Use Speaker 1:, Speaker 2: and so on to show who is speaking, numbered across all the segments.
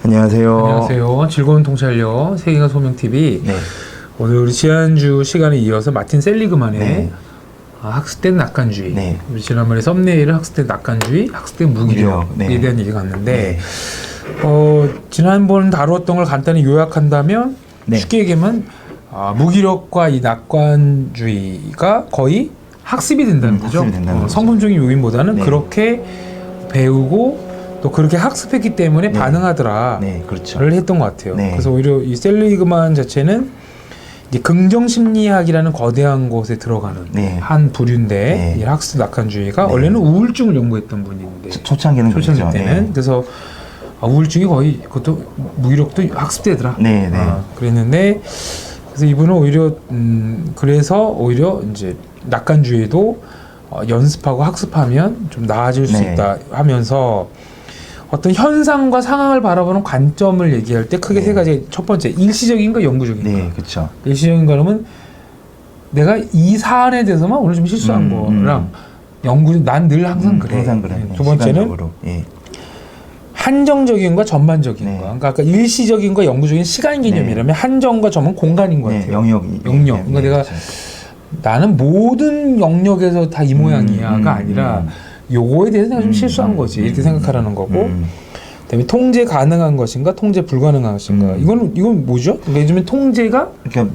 Speaker 1: 안녕하세요.
Speaker 2: 안녕하세요. 즐거운 통찰력 세계가 소명TV.
Speaker 1: 네.
Speaker 2: 오늘 우리 지난주 시간에 이어서 마틴 셀리그만의
Speaker 1: 네.
Speaker 2: 학습된 낙관주의.
Speaker 1: 네.
Speaker 2: 우리 지난번에 썸네일을 학습된 낙관주의, 학습된 무기력에
Speaker 1: 네.
Speaker 2: 대한 얘기가 갔는데
Speaker 1: 네.
Speaker 2: 지난번 다루었던 걸 간단히 요약한다면
Speaker 1: 네.
Speaker 2: 쉽게 얘기하면 무기력과 이 낙관주의가 거의 학습이 된다는 거죠.
Speaker 1: 학습이 된다는 거죠.
Speaker 2: 성품적인 요인보다는
Speaker 1: 네.
Speaker 2: 그렇게 배우고 또 그렇게 학습했기 때문에
Speaker 1: 네.
Speaker 2: 반응하더라.
Speaker 1: 네, 그렇죠.
Speaker 2: 를 했던 것 같아요.
Speaker 1: 네.
Speaker 2: 그래서 오히려 이 셀리그만 자체는 이제 긍정심리학이라는 거대한 곳에 들어가는
Speaker 1: 네.
Speaker 2: 한 부류인데
Speaker 1: 네.
Speaker 2: 이 학습 낙관주의가
Speaker 1: 네.
Speaker 2: 원래는 우울증을 연구했던 분인데
Speaker 1: 초창기는
Speaker 2: 초창기
Speaker 1: 그렇죠.
Speaker 2: 때는
Speaker 1: 네.
Speaker 2: 그래서 우울증이 거의 그것도 무기력도 학습되더라.
Speaker 1: 네, 네.
Speaker 2: 그랬는데 그래서 이분은 오히려 그래서 오히려 이제 낙관주의도 연습하고 학습하면 좀 나아질 수
Speaker 1: 네.
Speaker 2: 있다 하면서 어떤 현상과 상황을 바라보는 관점을 얘기할 때 크게
Speaker 1: 네.
Speaker 2: 세 가지. 첫 번째, 일시적인가 영구적인가.
Speaker 1: 네, 그렇죠.
Speaker 2: 일시적인가 그러면 내가 이 사안에 대해서만 오늘 좀 실수한 거랑 난 늘 항상 그래.
Speaker 1: 항상 그래.
Speaker 2: 두 번째는
Speaker 1: 시간적으로. 예.
Speaker 2: 한정적인과 전반적인가.
Speaker 1: 네.
Speaker 2: 그러니까 아까 일시적인과 영구적인 시간 개념이라면 한정과 점은 공간인 것
Speaker 1: 네,
Speaker 2: 같아요.
Speaker 1: 영역.
Speaker 2: 그러니까 내가 나는 모든 영역에서 다 이 모양이야가 아니라 요거에 대해서 내가 좀 실수한 거지 이렇게 생각하라는 거고 그다음에 통제 가능한 것인가 통제 불가능한 것인가 이건 뭐죠? 그러니까 요즘에 통제가
Speaker 1: 그러니까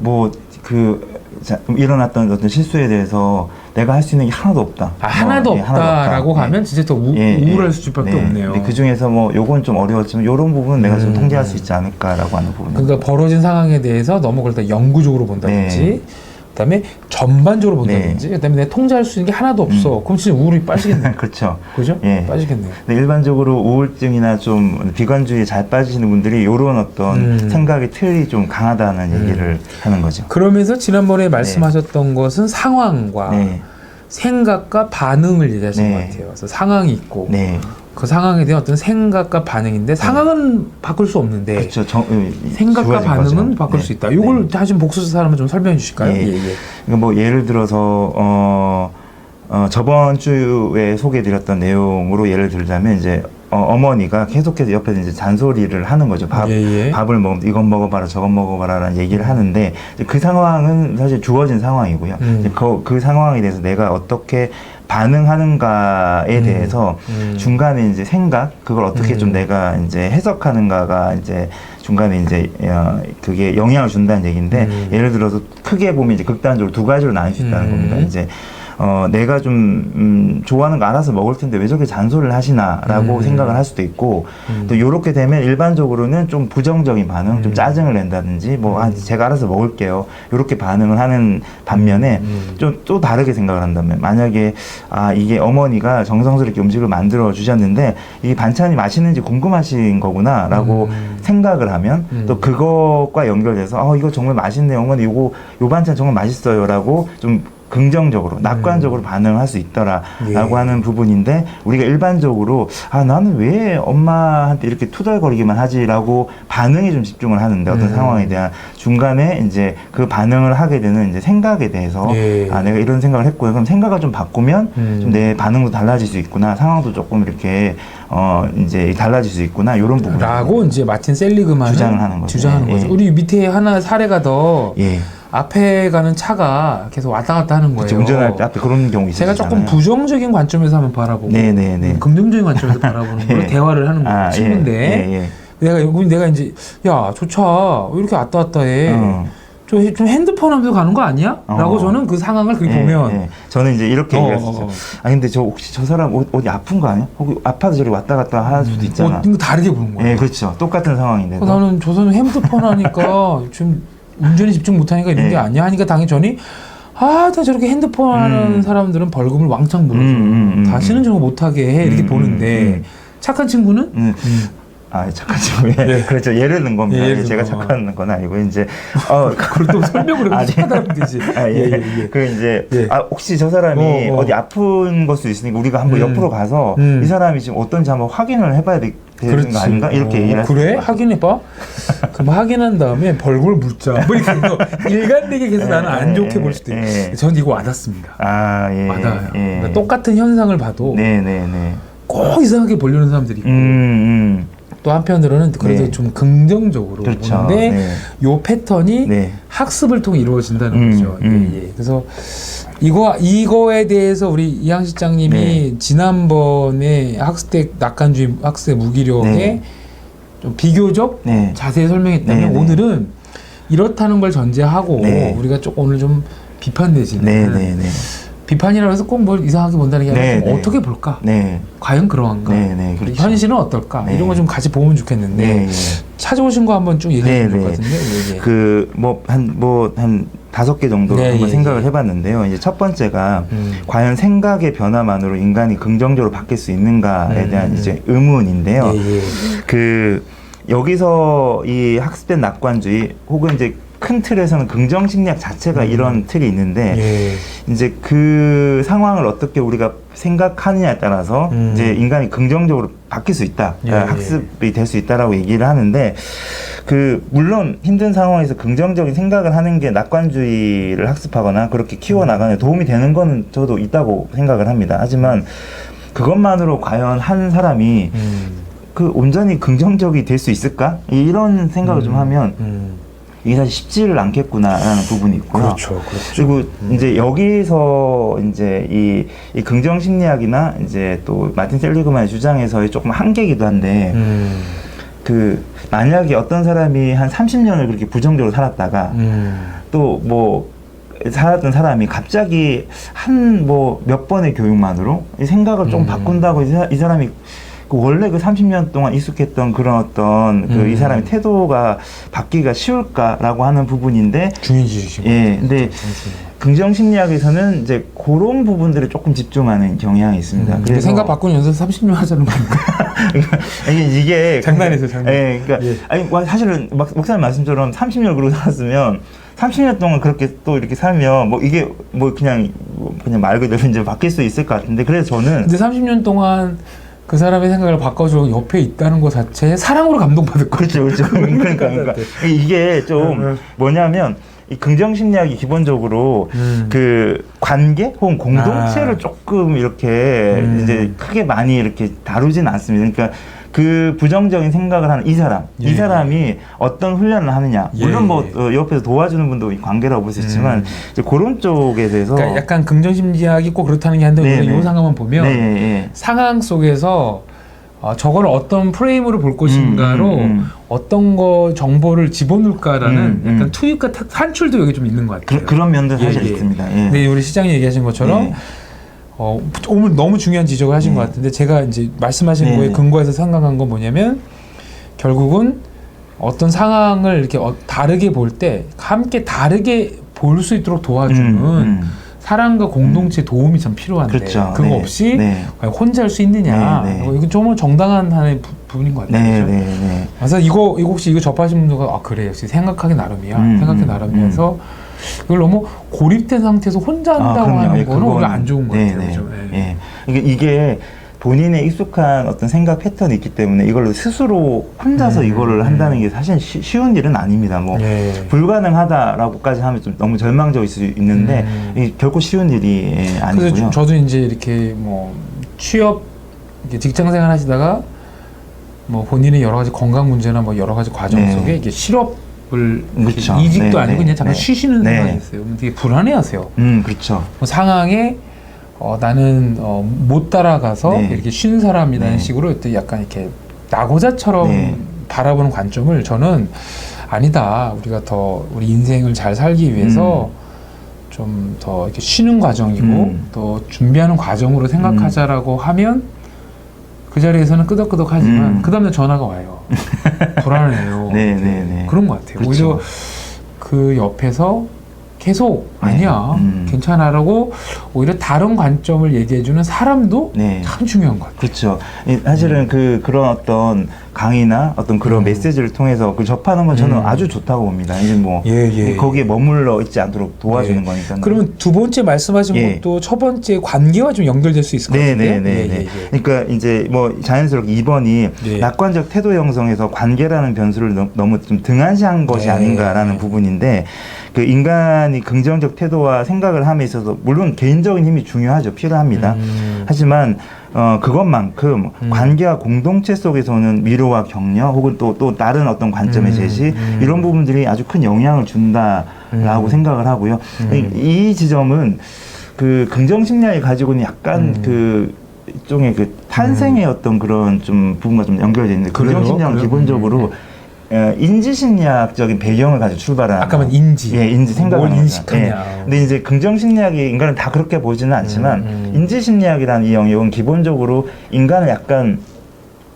Speaker 1: 일어났던 어떤 실수에 대해서 내가 할 수 있는 게 하나도 없다.
Speaker 2: 하나도
Speaker 1: 예,
Speaker 2: 없다라고
Speaker 1: 없다.
Speaker 2: 하면 진짜 더 우울할 수밖에 없네요.
Speaker 1: 그 중에서 요건 좀 어려웠지만 요런 부분은 내가 좀 통제할 수 있지 않을까라고 하는 부분.
Speaker 2: 그러니까 벌어진 상황에 대해서 너무 그걸 다 영구적으로 본다든지 그다음에 전반적으로 본다든지 그다음에 내가 통제할 수 있는 게 하나도 없어. 그럼 진짜 우울이 빠지겠네요.
Speaker 1: 그렇죠.
Speaker 2: 그죠?
Speaker 1: 예.
Speaker 2: 빠지겠네요.
Speaker 1: 근데 일반적으로 우울증이나 좀 비관주의에 잘 빠지시는 분들이 이런 어떤 생각의 틀이 좀 강하다는 얘기를 하는 거죠.
Speaker 2: 그러면서 지난번에 말씀하셨던 것은 상황과 생각과 반응을 얘기하신 것 같아요. 그래서 상황이 있고 그 상황에 대한 어떤 생각과 반응인데 상황은 바꿀 수 없는데
Speaker 1: 그렇죠.
Speaker 2: 생각과 반응은
Speaker 1: 거죠.
Speaker 2: 바꿀 수 있다. 이걸 하신 복수 사람은 좀 설명해 주실까요?
Speaker 1: 그러니까 예를 들어서 저번 주에 소개해드렸던 내용으로 예를 들자면 이제 어머니가 계속해서 옆에서 이제 잔소리를 하는 거죠. 밥을 먹으면 이건 먹어봐라, 저건 먹어봐라라는 얘기를 하는데 그 상황은 사실 주어진 상황이고요. 그 상황에 대해서 내가 어떻게 반응하는가에 대해서 중간에 이제 생각 그걸 어떻게 좀 내가 이제 해석하는가가 이제 중간에 이제 그게 영향을 준다는 얘기인데 예를 들어서 크게 보면 이제 극단적으로 두 가지로 나눌 수 있다는 겁니다. 이제 내가 좀 좋아하는 거 알아서 먹을 텐데 왜 저렇게 잔소리를 하시나라고 생각을 할 수도 있고 또 요렇게 되면 일반적으로는 좀 부정적인 반응, 좀 짜증을 낸다든지 제가 알아서 먹을게요. 요렇게 반응을 하는 반면에 좀 또 다르게 생각을 한다면 만약에 이게 어머니가 정성스럽게 음식을 만들어 주셨는데 이 반찬이 맛있는지 궁금하신 거구나라고 생각을 하면 또 그것과 연결돼서 이거 정말 맛있네요. 어머니 요 반찬 정말 맛있어요라고 좀 긍정적으로 낙관적으로 반응을 할 수 있더라라고 하는 부분인데 우리가 일반적으로 나는 왜 엄마한테 이렇게 투덜거리기만 하지라고 반응에 좀 집중을 하는데 어떤 상황에 대한 중간에 이제 그 반응을 하게 되는 이제 생각에 대해서 내가 이런 생각을 했고요. 그럼 생각을 좀 바꾸면 좀 내 반응도 달라질 수 있구나. 상황도 조금 이렇게 이제 달라질 수 있구나. 이런 부분라고
Speaker 2: 이제 마틴 셀리그만은
Speaker 1: 주장을 하는 거죠.
Speaker 2: 주장하는 거죠. 우리 밑에 하나 사례가 더 앞에 가는 차가 계속 왔다 갔다 하는 거예요.
Speaker 1: 그렇죠. 운전할 때 앞에 그런 경우 있어요.
Speaker 2: 제가 조금 부정적인 관점에서 한번 바라보고 긍정적인 관점에서 바라보는 걸로 대화를 하는 거예요. 친구인데 내가 이제 야, 저 차 왜 이렇게 왔다 갔다 해? 좀 핸드폰 하면서 가는 거 아니야? 라고 저는 그 상황을 그렇게 보면
Speaker 1: 저는 이제 이렇게 얘기했었죠. 근데 혹시 저 사람 어디 아픈 거 아니야? 혹시 아파서 저리 왔다 갔다 할 수도 있잖아.
Speaker 2: 다르게 보는 거예요.
Speaker 1: 그렇죠. 똑같은 상황인데.
Speaker 2: 나는 저 사람 핸드폰 하니까 좀 운전에 집중 못하니까 이런 게 아니야 하니까 당연히 다 저렇게 핸드폰 하는 사람들은 벌금을 왕창 물어줘. 다시는 저거 못하게 해 이렇게 보는데 착한 친구는
Speaker 1: 착한 친구. 그렇죠. 예를 든 겁니다. 제가 착한 건 아니고 이제
Speaker 2: 그걸 또 설명을 해서 착하다면 되지.
Speaker 1: 이제 혹시 저 사람이 어디 아픈 걸 수도 있으니까 우리가 한번 옆으로 가서 이 사람이 지금 어떤지 한번 확인을 해봐야 되는 거 아닌가? 이렇게 얘기를 하시는
Speaker 2: 그래? 확인해봐? 그럼 확인한 다음에 벌금을 묻자. 이렇게 해서 일관되게 계속 나는 안 좋게 볼 수도 있고. 저는 이거 와닿습니다. 와닿아요. 그러니까 똑같은 현상을 봐도 꼭 이상하게 보려는 사람들이 있고 또 한편으로는 그래도
Speaker 1: 네.
Speaker 2: 좀 긍정적으로
Speaker 1: 그렇죠.
Speaker 2: 보는데
Speaker 1: 네.
Speaker 2: 요 패턴이
Speaker 1: 네.
Speaker 2: 학습을 통해 이루어진다는 거죠. 예. 그래서 이거에 대해서 우리 이항 실장님이
Speaker 1: 네.
Speaker 2: 지난번에 학습 낙관주의 학습의 무기력에
Speaker 1: 네.
Speaker 2: 좀 비교적
Speaker 1: 네.
Speaker 2: 자세히 설명했다면
Speaker 1: 네, 네.
Speaker 2: 오늘은 이렇다는 걸 전제하고
Speaker 1: 네.
Speaker 2: 우리가 오늘 좀 비판 내지는
Speaker 1: 네, 네, 네.
Speaker 2: 비판이라고 해서 꼭 뭘 이상하게 본다는 게 아니라
Speaker 1: 네,
Speaker 2: 좀
Speaker 1: 네.
Speaker 2: 어떻게 볼까?
Speaker 1: 네.
Speaker 2: 과연 그러한가?
Speaker 1: 네, 네, 그렇죠.
Speaker 2: 현실은 어떨까?
Speaker 1: 네.
Speaker 2: 이런 거 좀 같이 보면 좋겠는데
Speaker 1: 네, 네.
Speaker 2: 찾아오신 거 한번 쭉 얘기해
Speaker 1: 네,
Speaker 2: 주실 것
Speaker 1: 네.
Speaker 2: 같은데 예, 예.
Speaker 1: 그 한 5개 정도
Speaker 2: 네,
Speaker 1: 한번
Speaker 2: 예,
Speaker 1: 생각을
Speaker 2: 예.
Speaker 1: 해봤는데요. 이제 첫 번째가 과연 생각의 변화만으로 인간이 긍정적으로 바뀔 수 있는가에 대한 이제 의문인데요.
Speaker 2: 예, 예.
Speaker 1: 그 여기서 이 학습된 낙관주의 혹은 이제 큰 틀에서는 긍정 심리학 자체가 이런 틀이 있는데
Speaker 2: 예.
Speaker 1: 이제 그 상황을 어떻게 우리가 생각하느냐에 따라서 이제 인간이 긍정적으로 바뀔 수 있다,
Speaker 2: 예,
Speaker 1: 학습이 될 수 있다라고 얘기를 하는데 그 물론 힘든 상황에서 긍정적인 생각을 하는 게 낙관주의를 학습하거나 그렇게 키워나가는 데 도움이 되는 거는 저도 있다고 생각을 합니다. 하지만 그것만으로 과연 한 사람이 그 온전히 긍정적이 될 수 있을까? 이런 생각을 좀 하면 이게 사실 쉽지를 않겠구나라는 부분이 있고요.
Speaker 2: 그렇죠, 그렇죠.
Speaker 1: 그리고 이제 여기서 이제 이 긍정 심리학이나 이제 또 마틴 셀리그만의 주장에서의 조금 한계이기도 한데 그 만약에 어떤 사람이 한 30년을 그렇게 부정적으로 살았다가 또 뭐 살았던 사람이 갑자기 한 뭐 몇 번의 교육만으로 이 생각을 좀 바꾼다고 이 사람이 그 원래 그 30년 동안 익숙했던 그런 어떤 그 이 사람의 태도가 바뀌기가 쉬울까라고 하는 부분인데
Speaker 2: 중요한 지식이신
Speaker 1: 예, 근데 긍정 심리학에서는 이제 그런 부분들에 조금 집중하는 경향이 있습니다.
Speaker 2: 그래서 생각 바꾸는 연습 30년 하자는 겁니까?
Speaker 1: 이게
Speaker 2: 장난이죠, 장난.
Speaker 1: 예, 그러니까
Speaker 2: 예.
Speaker 1: 아니 사실은 목사님 말씀처럼 30년 그러고 살았으면 30년 동안 그렇게 또 이렇게 살면 뭐 이게 뭐 그냥 말 그대로 이제 바뀔 수 있을 것 같은데 그래서 저는
Speaker 2: 근데 30년 동안 그 사람의 생각을 바꿔줘 옆에 있다는 것 자체에 사랑으로 감동받을 거죠.
Speaker 1: 그렇죠. 그러니까 이게 좀 뭐냐면 이 긍정 심리학이 기본적으로 그 관계 혹은 공동체를 조금 이렇게 이제 크게 많이 이렇게 다루지는 않습니다. 그러니까 그 부정적인 생각을 하는 이 사람,
Speaker 2: 예.
Speaker 1: 이 사람이 어떤 훈련을 하느냐. 물론 뭐 옆에서 도와주는 분도 관계라고 볼 수 있지만 이제 그런 쪽에 대해서
Speaker 2: 그러니까 약간 긍정심리학이 꼭 그렇다는 게 아닌데 우리가 이 상황만 보면
Speaker 1: 네.
Speaker 2: 상황 속에서 저걸 어떤 프레임으로 볼 것인가로 어떤 거 정보를 집어넣을까라는 약간 투입과 산출도 여기 좀 있는 것 같아요.
Speaker 1: 그런 면도 사실 있습니다. 예.
Speaker 2: 근데 우리 시장이 얘기하신 것처럼 오늘 너무 중요한 지적을 하신 것 같은데 제가 이제 말씀하신 거에 근거해서 생각한 건 뭐냐면 결국은 어떤 상황을 이렇게 다르게 볼 때 함께 다르게 볼 수 있도록 도와주는 사람과 공동체 도움이 참 필요한데
Speaker 1: 그렇죠.
Speaker 2: 그거 없이 과연 혼자 할 수 있느냐 이건 좀 정당한 하나의 부분인 것 같아요. 그래서 이거 혹시 이거 접하신 분들가 그래 역시 생각하기 나름이야 생각하기 나름이어서 이걸 너무 고립된 상태에서 혼자 한다고 하는 거는 오히려 안 좋은 것 같아요. 그렇죠?
Speaker 1: 이게 본인의 익숙한 어떤 생각 패턴이 있기 때문에 이걸로 스스로 혼자서 이거를 한다는 게 사실 쉬운 일은 아닙니다. 뭐 불가능하다라고까지 하면 좀 너무 절망적일 수 있는데 결코 쉬운 일이 아니고요.
Speaker 2: 그래서 저도 이제 이렇게 뭐 취업 직장생활 하시다가 뭐 본인의 여러 가지 건강 문제나 뭐 여러 가지 과정 속에 이게 실업을
Speaker 1: 그렇죠.
Speaker 2: 이직도 아니고 그냥 잠깐 쉬시는 생각이 있어요. 되게 불안해하세요.
Speaker 1: 그렇죠.
Speaker 2: 뭐 상황에 나는 못 따라가서 이렇게 쉬는 사람이라는 식으로 또 약간 이렇게 낙오자처럼 바라보는 관점을 저는 아니다. 우리가 더 우리 인생을 잘 살기 위해서 좀 더 이렇게 쉬는 과정이고 또 준비하는 과정으로 생각하자라고 하면 그 자리에서는 끄덕끄덕하지만 그 다음날 전화가 와요. 불안해요. 그런 것 같아요.
Speaker 1: 그렇죠.
Speaker 2: 오히려 그 옆에서 계속 아니야 괜찮아라고 오히려 다른 관점을 얘기해주는 사람도 참 중요한 것 같아요.
Speaker 1: 그렇죠. 사실은 그런 어떤 강의나 어떤 그런 메시지를 통해서 그 접하는 건 저는 아주 좋다고 봅니다. 이제 뭐 거기에 머물러 있지 않도록 도와주는 거니까.
Speaker 2: 그러면 두 번째 말씀하신 것도 첫 번째 관계와 좀 연결될 수 있을 것 같은데.
Speaker 1: 그러니까 이제 뭐 자연스럽게 2번이 낙관적 태도 형성에서 관계라는 변수를 너무 좀 등한시한 것이 아닌가라는 부분인데 그 인간이 긍정적 태도와 생각을 함에 있어서 물론 개인적인 힘이 중요하죠. 필요합니다. 하지만 그것만큼 관계와 공동체 속에서는 위로와 격려 혹은 또 다른 어떤 관점의 제시 이런 부분들이 아주 큰 영향을 준다라고 생각을 하고요. 이 지점은 그 긍정심리학이 가지고 있는 약간 그 일종의 그 탄생의 어떤 그런 좀 부분과 좀 연결되어 있는데 긍정심리학은 기본적으로 인지심리학적인 배경을 가지고 출발한
Speaker 2: 아까 말 인지,
Speaker 1: 인지 생각을
Speaker 2: 뭘 인식하냐.
Speaker 1: 예. 근데 이제 긍정심리학이 인간을 다 그렇게 보지는 않지만 인지심리학이라는 이 영역은 기본적으로 인간을 약간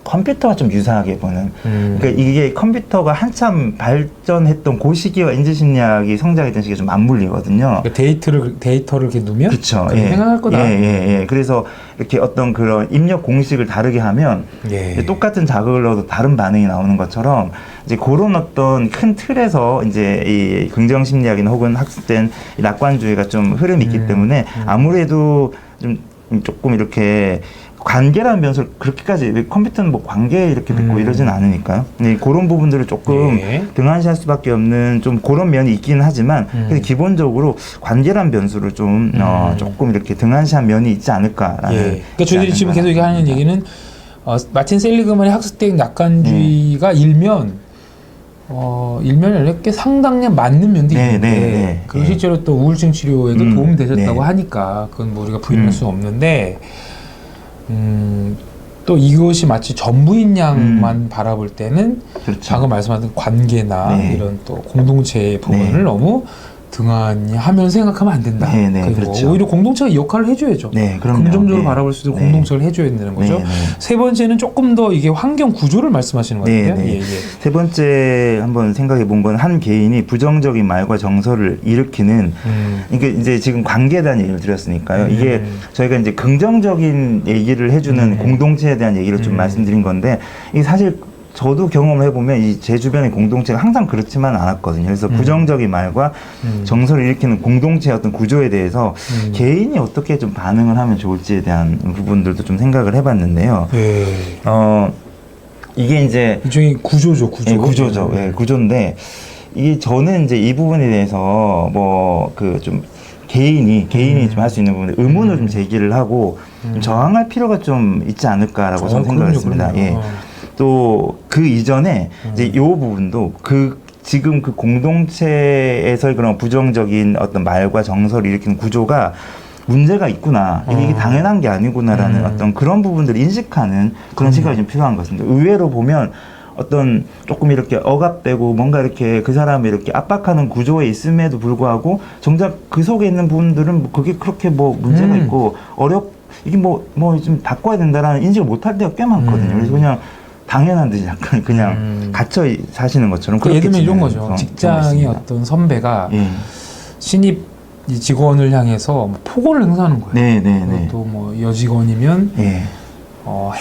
Speaker 1: 컴퓨터와 좀 유사하게 보는. 그러니까 이게 컴퓨터가 한참 발전했던 그 시기와 인지심리학이 성장했던 시기가 좀 맞물리거든요.
Speaker 2: 그러니까 데이터를 이렇게 두면
Speaker 1: 그렇죠.
Speaker 2: 생각할 거다.
Speaker 1: 그래서 이렇게 어떤 그런 입력 공식을 다르게 하면 똑같은 자극을 넣어도 다른 반응이 나오는 것처럼 이제 그런 어떤 큰 틀에서 이제 이 긍정심리학이나 혹은 학습된 이 낙관주의가 좀 흐름이 있기 때문에 아무래도 좀 조금 이렇게 관계라는 변수를 그렇게까지 컴퓨터는 뭐 관계 이렇게 듣고 이러진 않으니까요. 네, 그런 부분들을 조금 등한시할 수밖에 없는 좀 그런 면이 있기는 하지만 근데 기본적으로 관계라는 변수를 좀 조금 이렇게 등한시한 면이 있지 않을까라는.
Speaker 2: 그러니까 저희들이 지금 계속 하는 얘기는 마틴 셀리그만의 학습된 낙관주의가 일면 이렇게 상당량 맞는 면도 있는데 그 실제로 또 우울증 치료에도 도움되셨다고 하니까 그건 뭐 우리가 부인할 수 없는데. 또 이것이 마치 전부인 양만 바라볼 때는 방금 말씀하신 관계나 이런 또 공동체의 부분을 너무 등한히 하면 생각하면 안 된다. 오히려 공동체가 이 역할을 해줘야죠. 긍정적으로 바라볼 수 있도록 공동체를 해줘야 되는 거죠. 세 번째는 조금 더 이게 환경 구조를 말씀하시는 것 같아요.
Speaker 1: 세 번째 한번 생각해 본 건 한 개인이 부정적인 말과 정서를 일으키는 이게 이제 지금 관계에 대한 얘기를 드렸으니까요. 이게 저희가 이제 긍정적인 얘기를 해주는 공동체에 대한 얘기를 좀 말씀드린 건데 이게 사실 저도 경험을 해보면 제 주변의 공동체가 항상 그렇지만 않았거든요. 그래서 부정적인 말과 정서를 일으키는 공동체의 어떤 구조에 대해서 개인이 어떻게 좀 반응을 하면 좋을지에 대한 부분들도 좀 생각을 해봤는데요. 이게 이제
Speaker 2: 일종의 구조죠, 구조.
Speaker 1: 구조죠. 구조인데 이게 저는 이제 이 부분에 대해서 뭐 그 좀 개인이 좀 할 수 있는 부분에 의문을 좀 제기를 하고 좀 저항할 필요가 좀 있지 않을까라고 저는 생각을 했습니다. 또 그 이전에 이제 이 부분도 지금 그 공동체에서의 그런 부정적인 어떤 말과 정서를 일으키는 구조가 문제가 있구나. 이게 당연한 게 아니구나라는 어떤 그런 부분들을 인식하는 그런 시각이 좀 필요한 것 같습니다. 의외로 보면 어떤 조금 이렇게 억압되고 뭔가 이렇게 그 사람을 이렇게 압박하는 구조에 있음에도 불구하고 정작 그 속에 있는 부분들은 뭐 그게 그렇게 뭐 문제가 있고 이게 뭐 좀 바꿔야 된다라는 인식을 못할 때가 꽤 많거든요. 그래서 그냥 당연한 듯이 약간 그냥 갇혀 사시는 것처럼.
Speaker 2: 예를 들면 이런 거죠. 직장의 어떤 선배가 신입 직원을 향해서 뭐 폭언을 행사하는 거예요. 또 뭐 여직원이면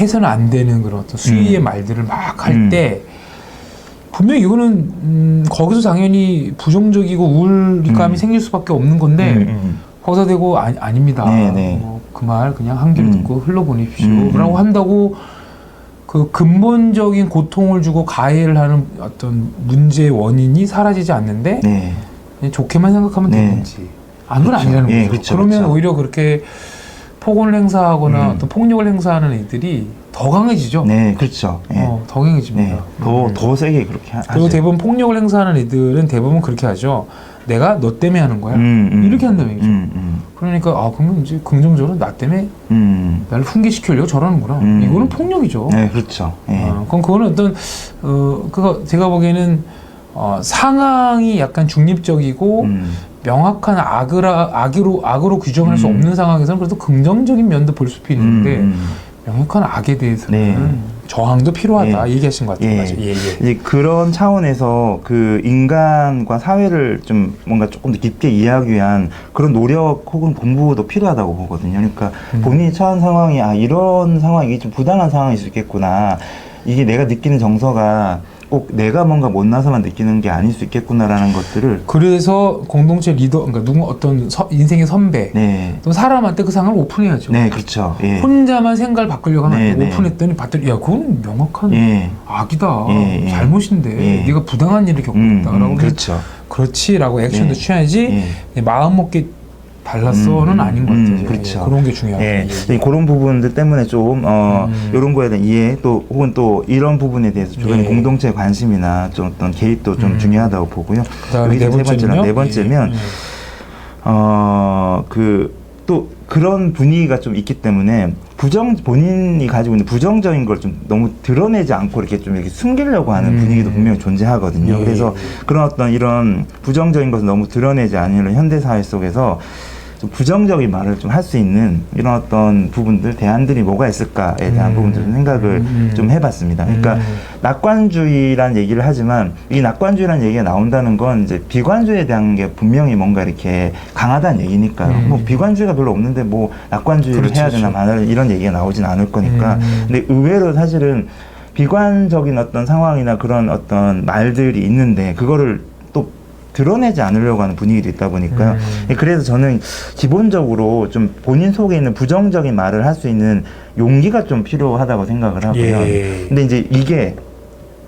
Speaker 2: 해서는 안 되는 그런 어떤 수위의 말들을 막 할 때 분명히 이거는 거기서 당연히 부정적이고 우울감이 생길 수밖에 없는 건데 거기서 대고 아닙니다. 그 말 그냥 한 귀로 듣고 흘러보내십시오. 라고 한다고 그 근본적인 고통을 주고 가해를 하는 어떤 문제의 원인이 사라지지 않는데 그냥 좋게만 생각하면 되는지 그건 아니라는 거죠. 그러면 오히려 그렇게 폭언을 행사하거나 어떤 폭력을 행사하는 애들이 더 강해지죠.
Speaker 1: 그렇죠.
Speaker 2: 더 강해집니다.
Speaker 1: 더 세게 그렇게 하죠.
Speaker 2: 그리고 대부분 폭력을 행사하는 애들은 대부분 그렇게 하죠. 내가 너 때문에 하는 거야. 이렇게 한다는 얘기죠. 그러니까 그러면 이제 긍정적으로 나 때문에 나를 훈계시키려고 저러는구나. 이거는 폭력이죠.
Speaker 1: 그렇죠.
Speaker 2: 그럼 그거는 어떤 그거 제가 보기에는 상황이 약간 중립적이고 명확한 악으로 규정할 수 없는 상황에서는 그래도 긍정적인 면도 볼 수 있는데 명확한 악에 대해서는 저항도 필요하다 얘기하신 것 같아요.
Speaker 1: 이제 그런 차원에서 그 인간과 사회를 좀 뭔가 조금 더 깊게 이해하기 위한 그런 노력 혹은 공부도 필요하다고 보거든요. 그러니까 본인이 처한 상황이 이런 상황이 이게 좀 부당한 상황일 수 있겠구나. 이게 내가 느끼는 정서가 꼭 내가 뭔가 못나서만 느끼는 게 아닐 수 있겠구나라는 것들을. 그래서
Speaker 2: 공동체 리더, 그러니까 어떤 인생의 선배, 또 사람한테 그 상황을 오픈해야죠.
Speaker 1: 그렇죠.
Speaker 2: 혼자만 생각을 바꾸려고 하면 안 돼. 오픈했더니 봤더니 그건 명확한 악이다, 잘못인데 네가 부당한 일을 겪고 있다라고.
Speaker 1: 그렇죠.
Speaker 2: 그렇지라고 액션도 취해야지 마음 먹게 달라서는 아닌 것 같아요.
Speaker 1: 그렇죠.
Speaker 2: 그런 게 중요하고.
Speaker 1: 예. 그런 부분들 때문에 좀 이런 거에 대한 이해 또 혹은 또 이런 부분에 대해서 주변 공동체 관심이나 좀 어떤 개입도 좀 중요하다고 보고요.
Speaker 2: 그다음에
Speaker 1: 네 번째면 또 그런 분위기가 좀 있기 때문에 본인이 가지고 있는 부정적인 걸 좀 너무 드러내지 않고 이렇게 좀 이렇게 숨기려고 하는 분위기도 분명히 존재하거든요. 그래서 그런 어떤 이런 부정적인 것을 너무 드러내지 않으려는 현대 사회 속에서 좀 부정적인 말을 좀 할 수 있는 이런 어떤 부분들, 대안들이 뭐가 있을까에 대한 부분들 좀 생각을 좀 해봤습니다. 그러니까 낙관주의라는 얘기를 하지만 이 낙관주의라는 얘기가 나온다는 건 이제 비관주의에 대한 게 분명히 뭔가 이렇게 강하다는 얘기니까요. 뭐 비관주의가 별로 없는데 뭐 낙관주의를
Speaker 2: 그렇죠,
Speaker 1: 해야 되나 말아 이런 얘기가 나오진 않을 거니까. 근데 의외로 사실은 비관적인 어떤 상황이나 그런 어떤 말들이 있는데 그거를 드러내지 않으려고 하는 분위기도 있다 보니까요. 그래서 저는 기본적으로 좀 본인 속에 있는 부정적인 말을 할 수 있는 용기가 좀 필요하다고 생각을 하고요. 근데 이제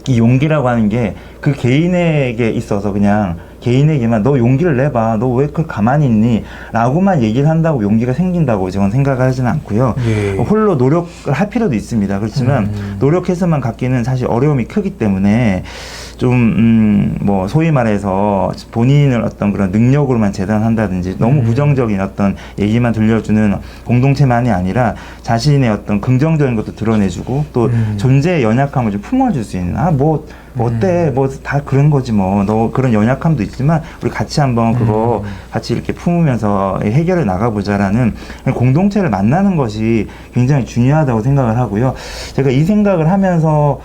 Speaker 1: 이 용기라고 하는 게 그 개인에게 있어서 그냥 개인에게만 너 용기를 내봐. 너 왜 그걸 가만히 있니? 라고만 얘기를 한다고 용기가 생긴다고 저는 생각을 하지는 않고요. 홀로 노력을 할 필요도 있습니다. 그렇지만 노력해서만 갖기는 사실 어려움이 크기 때문에 뭐 소위 말해서 본인을 어떤 그런 능력으로만 재단한다든지 너무 부정적인 어떤 얘기만 들려주는 공동체만이 아니라 자신의 어떤 긍정적인 것도 드러내주고 또 존재의 연약함을 좀 품어줄 수 있는 뭐 어때 뭐 다 그런 거지 뭐 너 그런 연약함도 있지만 우리 같이 한번 그거 같이 이렇게 품으면서 해결해 나가보자라는 공동체를 만나는 것이 굉장히 중요하다고 생각을 하고요. 제가 이 생각을 하면서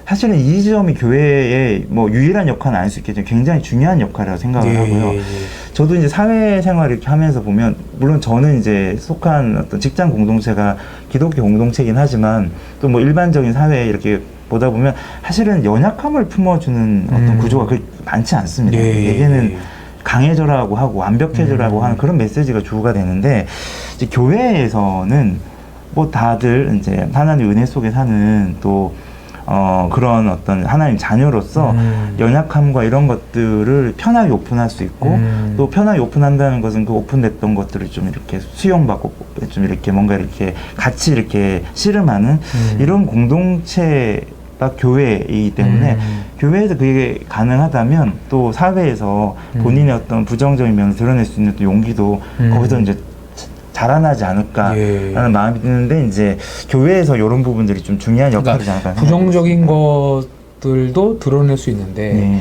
Speaker 1: 사실은 이 지점이 교회의 뭐 유일한 역할은 아닐 수 있겠지만 굉장히 중요한 역할이라고 생각을 하고요. 저도 이제 사회생활을 이렇게 하면서 보면 물론 저는 이제 속한 어떤 직장 공동체가 기독교 공동체이긴 하지만 또 뭐 일반적인 사회에 이렇게 보다 보면 사실은 연약함을 품어주는 어떤 구조가 그렇게 많지 않습니다. 얘기는 강해져라고 하고 완벽해져라고 하는 그런 메시지가 주어가 되는데 이제 교회에서는 뭐 다들 이제 하나님 은혜 속에 사는 또 그런 어떤 하나님 자녀로서 연약함과 이런 것들을 편하게 오픈할 수 있고 또 편하게 오픈한다는 것은 그 오픈됐던 것들을 좀 이렇게 수용받고 좀 이렇게 뭔가 이렇게 같이 이렇게 씨름하는 이런 공동체가 교회이기 때문에 교회에서 그게 가능하다면 또 사회에서 본인의 어떤 부정적인 면을 드러낼 수 있는 또 용기도 거기서 이제 자라나지 않을까라는 마음이 드는데 이제 교회에서 이런 부분들이 좀 중요한 역할이지 않을까.
Speaker 2: 부정적인 것들도 드러낼 수 있는데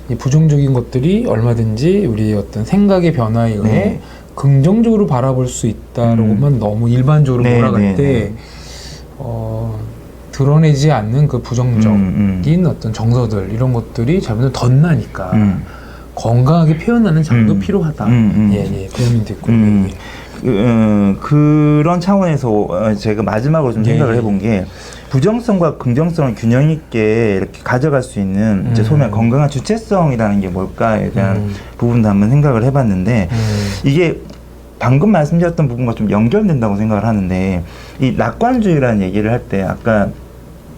Speaker 2: 이 부정적인 것들이 얼마든지 우리 어떤 생각의 변화에 의해 긍정적으로 바라볼 수 있다라고만 너무 일반적으로 몰아갈 때 드러내지 않는 그 부정적인 어떤 정서들 이런 것들이 잘못하면 덧나니까 건강하게 표현하는 장도 필요하다. 그런 의미도 있고요.
Speaker 1: 그런 차원에서 제가 마지막으로 좀 생각을 해본 게 부정성과 긍정성을 균형 있게 이렇게 가져갈 수 있는 이제 소위 건강한 주체성이라는 게 뭘까에 대한 부분도 한번 생각을 해봤는데 이게 방금 말씀드렸던 부분과 좀 연결된다고 생각을 하는데 이 낙관주의라는 얘기를 할 때 아까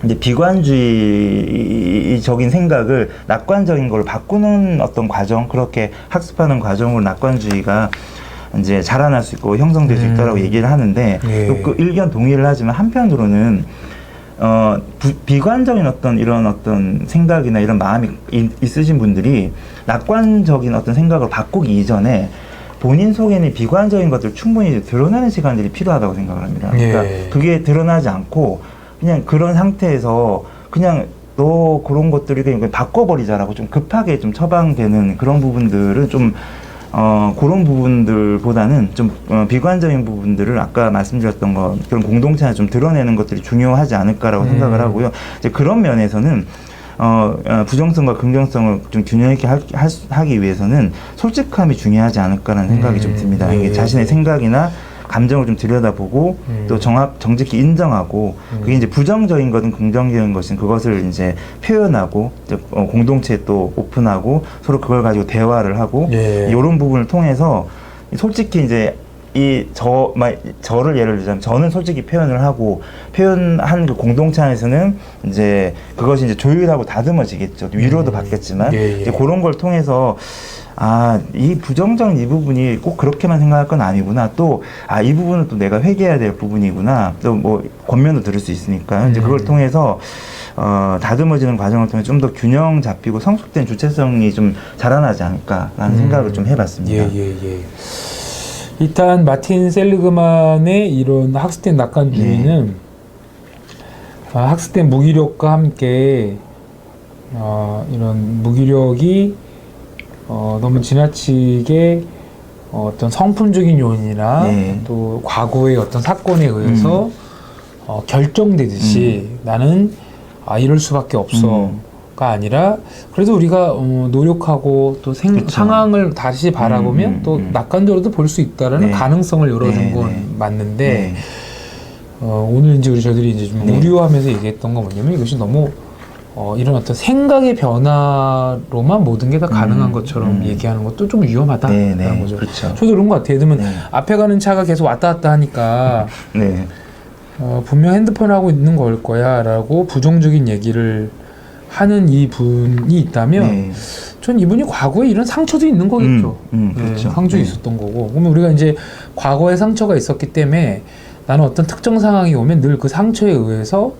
Speaker 1: 이제 비관주의적인 생각을 낙관적인 걸 바꾸는 어떤 과정 그렇게 학습하는 과정으로 낙관주의가 이제 자라날 수 있고 형성될 수 있다라고 얘기를 하는데 그 의견 동의를 하지만 한편으로는 비관적인 어떤 이런 어떤 생각이나 이런 마음이 있으신 분들이 낙관적인 어떤 생각을 바꾸기 이전에 본인 속에는 비관적인 것들을 충분히 드러내는 시간들이 필요하다고 생각을 합니다. 그러니까 그게 드러나지 않고 그냥 그런 상태에서 그냥 너 그런 것들이 그냥 바꿔버리자라고 좀 급하게 좀 처방되는 그런 부분들은 좀 그런 부분들보다는 좀 비관적인 부분들을 아까 말씀드렸던 것 그런 공동체나 좀 드러내는 것들이 중요하지 않을까라고 생각을 하고요. 이제 그런 면에서는 부정성과 긍정성을 좀 균형 있게 하기 위해서는 솔직함이 중요하지 않을까라는 생각이 좀 듭니다. 이게 자신의 생각이나 감정을 좀 들여다보고 또 정직히 인정하고 그게 이제 부정적인 것은 긍정적인 것은 그것을 이제 표현하고 이제 공동체에 또 오픈하고 서로 그걸 가지고 대화를 하고 이런 부분을 통해서 솔직히 이제 저를 예를 들자면 저는 솔직히 표현을 하고 표현한 그 공동체 안에서는 이제 그것이 이제 조율하고 다듬어지겠죠. 위로도 받겠지만 이제 그런 걸 통해서 이 부정적인 이 부분이 꼭 그렇게만 생각할 건 아니구나. 또, 이 부분은 또 내가 회개해야 될 부분이구나. 또 뭐, 권면도 들을 수 있으니까. 이제 그걸 통해서, 다듬어지는 과정을 통해 좀 더 균형 잡히고 성숙된 주체성이 좀 자라나지 않을까라는 생각을 좀 해봤습니다.
Speaker 2: 일단, 마틴 셀리그만의 이런 학습된 낙관주의는, 학습된 무기력과 함께, 이런 무기력이 너무 지나치게 어떤 성품적인 요인이나 또 과거의 어떤 사건에 의해서 결정되듯이 나는 이럴 수밖에 없어가 아니라 그래도 우리가 노력하고 또 상황을 다시 바라보면 또 낙관적으로도 볼 수 있다라는 가능성을 열어준 건 맞는데 오늘 이제 저희들이 이제 좀 우려하면서 얘기했던 건 뭐냐면 이것이 너무 이런 어떤 생각의 변화로만 모든 게 다 가능한 것처럼 얘기하는 것도 좀 위험하다라는 거죠.
Speaker 1: 그렇죠.
Speaker 2: 저도 그런 것 같아요. 예를 들면 앞에 가는 차가 계속 왔다 갔다 하니까 분명 핸드폰 하고 있는 걸 거야 라고 부정적인 얘기를 하는 이 분이 있다면 전 이분이 과거에 이런 상처도 있는 거겠죠.
Speaker 1: 그렇죠.
Speaker 2: 상처 있었던 거고. 그러면 우리가 이제 과거에 상처가 있었기 때문에 나는 어떤 특정 상황이 오면 늘 그 상처에 의해서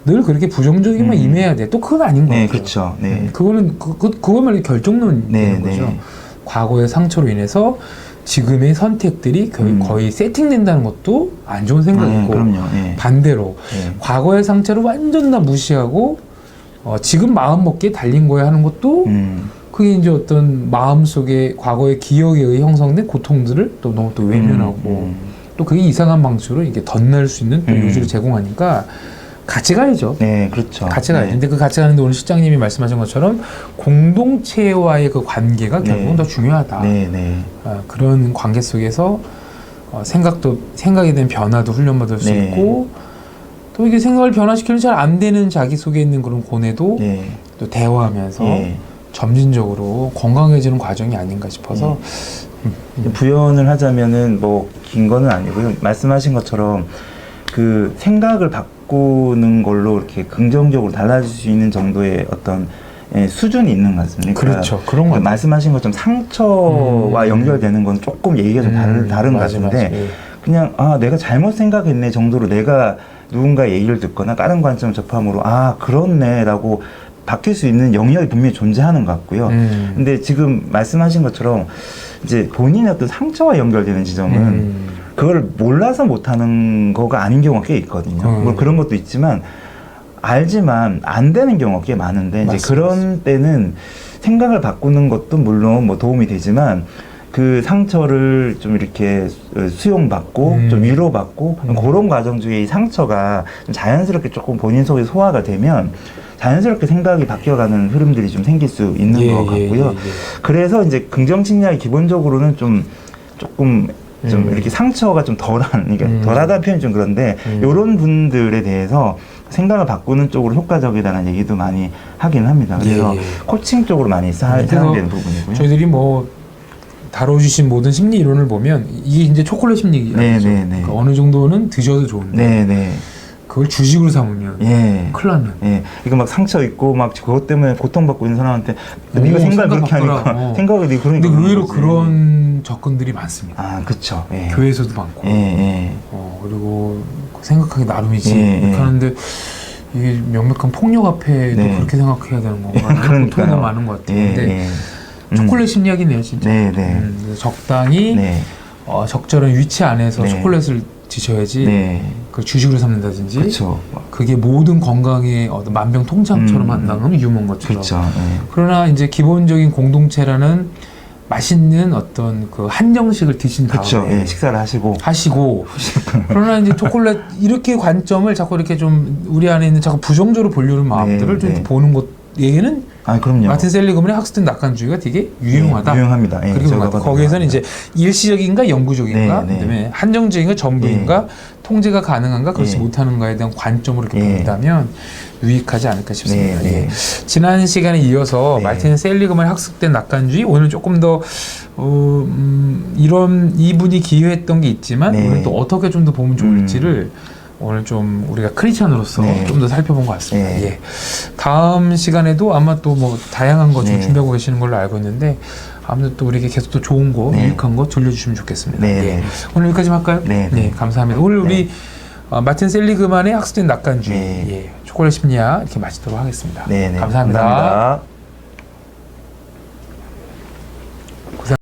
Speaker 2: 늘 그렇게 부정적이만 임해야 돼. 또 그건 아닌 거죠.
Speaker 1: 그렇죠.
Speaker 2: 그거는 그거만 결정론인 거죠. 과거의 상처로 인해서 지금의 선택들이 거의 세팅된다는 것도 안 좋은 생각이고 반대로 과거의 상처를 완전 다 무시하고 지금 마음 먹기에 달린 거야 하는 것도 그게 이제 어떤 마음 속에 과거의 기억에 의해 형성된 고통들을 또 너무 또 외면하고 또 그게 이상한 방식으로 이게 덧날 수 있는 또 요지를 제공하니까. 같이 가야죠.
Speaker 1: 그렇죠.
Speaker 2: 같이 가야죠. 근데 그 같이 가는데 오늘 실장님이 말씀하신 것처럼 공동체와의 그 관계가 결국은 더 중요하다. 그런 관계 속에서 생각에 대한 변화도 훈련받을 수 있고 또 이게 생각을 변화시키는 잘 안 되는 자기 속에 있는 그런 고뇌도 또 대화하면서 점진적으로 건강해지는 과정이 아닌가 싶어서
Speaker 1: 부연을 하자면은 뭐 긴 거는 아니고요. 말씀하신 것처럼 그 생각을 바꾸는 걸로 이렇게 긍정적으로 달라질 수 있는 정도의 어떤 수준이 있는 것 같습니다.
Speaker 2: 그렇죠. 그런 거
Speaker 1: 말씀하신 것처럼 상처와 연결되는 건 조금 얘기가 좀 다른 것 같은데 그냥 내가 잘못 생각했네 정도로 내가 누군가 얘기를 듣거나 다른 관점 접함으로 그렇네 라고 바뀔 수 있는 영역이 분명히 존재하는 것 같고요. 근데 지금 말씀하신 것처럼 이제 본인의 어떤 상처와 연결되는 지점은 그걸 몰라서 못하는 거가 아닌 경우가 꽤 있거든요. 뭐 그런 것도 있지만 알지만 안 되는 경우가 꽤 많은데 이제 그런 때는 생각을 바꾸는 것도 물론 뭐 도움이 되지만 그 상처를 좀 이렇게 수용받고 좀 위로받고 그런 과정 중에 이 상처가 좀 자연스럽게 조금 본인 속에 소화가 되면 자연스럽게 생각이 바뀌어가는 흐름들이 좀 생길 수 있는 것 같고요. 그래서 이제 긍정 심리학이 기본적으로는 조금 이렇게 상처가 좀 덜한, 그러니까 덜하다는 표현이 좀 그런데, 요런 분들에 대해서 생각을 바꾸는 쪽으로 효과적이다는 얘기도 많이 하긴 합니다. 그래서 코칭 쪽으로 많이 사용되는 부분이고요.
Speaker 2: 저희들이 뭐, 다뤄주신 모든 심리 이론을 보면, 이게 이제 초콜릿 심리학이죠. 그러니까 어느 정도는 드셔도 좋은데, 그걸 주식으로 삼으면 큰일 나는.
Speaker 1: 이거 막 상처 있고 막 그것 때문에 고통받고 있는 사람한테 네가 생각을 그렇게 하니까 생각을 네가 그러니까.
Speaker 2: 근데 의외로 그런 접근들이 많습니다.
Speaker 1: 그렇죠.
Speaker 2: 교회에서도 많고. 그리고 생각하기 나름이지. 이렇게 하는데 이게 명백한 폭력 앞에도 그렇게 생각해야 되는 건가? 고통이 너무 많은 것 같아요. 근데 초콜릿 심리학이네요, 진짜. 적당히 적절한 위치 안에서 초콜릿을 드셔야지 그 주식으로 삼는다든지 그게 모든 건강에 어떤 만병통치약처럼 한다면 유머인 것처럼 그러나 이제 기본적인 공동체라는 맛있는 어떤 그 한정식을 드신 다음에
Speaker 1: 식사를 하시고
Speaker 2: 그러나 이제 초콜릿 이렇게 관점을 자꾸 이렇게 좀 우리 안에 있는 자꾸 부정적으로 보려는 마음들을 좀 보는 것 얘기는
Speaker 1: 그럼요.
Speaker 2: 마틴 셀리그만의 학습된 낙관주의가 되게 유용하다.
Speaker 1: 유용합니다.
Speaker 2: 그리고 거기에서는 이제 일시적인가 영구적인가, 그다음에 한정적인가 전부인가, 통제가 가능한가 그렇지 못하는가에 대한 관점으로 이렇게 본다면 유익하지 않을까 싶습니다. 지난 시간에 이어서 마틴 셀리그만의 학습된 낙관주의, 오늘 조금 더 이런 이분이 기여했던 게 있지만 오늘 또 어떻게 좀 더 보면 좋을지를 오늘 좀 우리가 크리스찬으로서 좀 더 살펴본 것 같습니다. 다음 시간에도 아마 또 뭐 다양한 거 좀 준비하고 계시는 걸로 알고 있는데 아무튼 또 우리에게 계속 또 좋은 거, 유익한 거 들려주시면 좋겠습니다. 오늘 여기까지 할까요? 네, 감사합니다. 오늘 우리 마틴 셀리그만의 학습된 낙관주의, 초콜릿 심리학 이렇게 마치도록 하겠습니다. 감사합니다.
Speaker 1: 감사합니다.